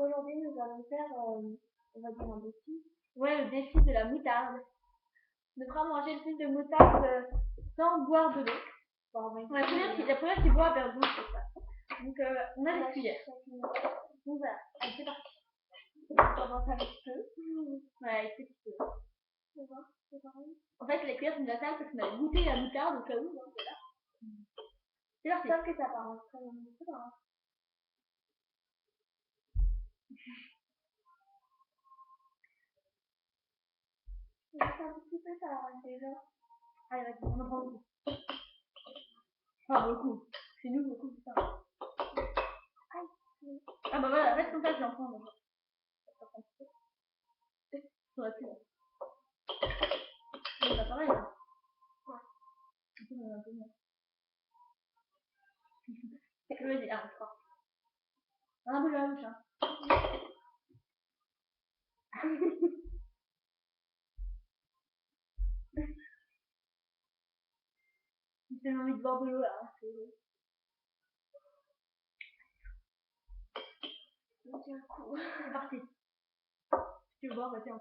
aujourd'hui, nous allons faire, on va dire un défi. Ouais, le défi de la moutarde. Ne pas manger le fil de moutarde sans boire de l'eau. Bon, La première qui boit perd 12, c'est ça. Donc, on a des cuillères. Donc voilà, Allez, c'est parti. on commence avec peu. Ouais, avec petit peu. Tu vois, c'est pareil. En fait, les cuillères, c'est de la table parce qu'on avait goûté la moutarde au cas où. Donc voilà. C'est parti. Sauf que ça part en très long. C'est pas grave. Je vais faire un petit peu, ça arrête déjà. Allez, vas-y, on en prend beaucoup. Enfin, beaucoup. C'est nous, beaucoup, c'est ça. Ah bah voilà, reste comme ça, je l'en prends. Donc. Ça aurait pu, là. Bon, bah pareil, là. Ouais. Un peu moins. Vas-y, ah, je crois. Un peu la bouche, hein. J'ai tellement envie de boire de l'eau, là. C'est un coup. C'est parti. Si tu veux boire, vas-y, on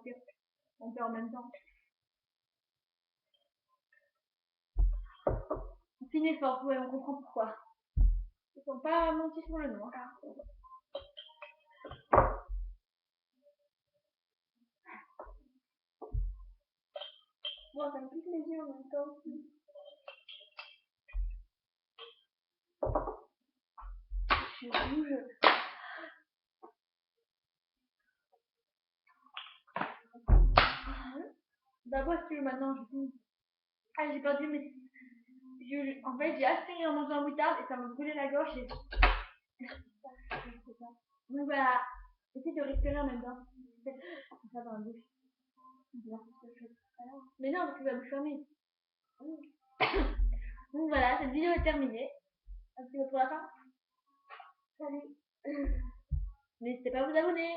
fait en même temps. On finit fort, ouais, on comprend pourquoi. Ils sont pas mentis sur le nom. Hein. Bon, ça me pique les yeux en même temps aussi. Je bouge. Bah, moi, si tu veux, maintenant, je finis. Ah, j'ai perdu mes. En fait, j'ai assez en mangeant un moutarde et ça m'a brûlé la gorge. Et... Donc voilà, essaye de respirer en même temps. Ça dans la bouche. Mais non, parce que la bouche fermée. Donc voilà, cette vidéo est terminée. Un petit mot pour la fin. Salut. N'hésitez pas à vous abonner.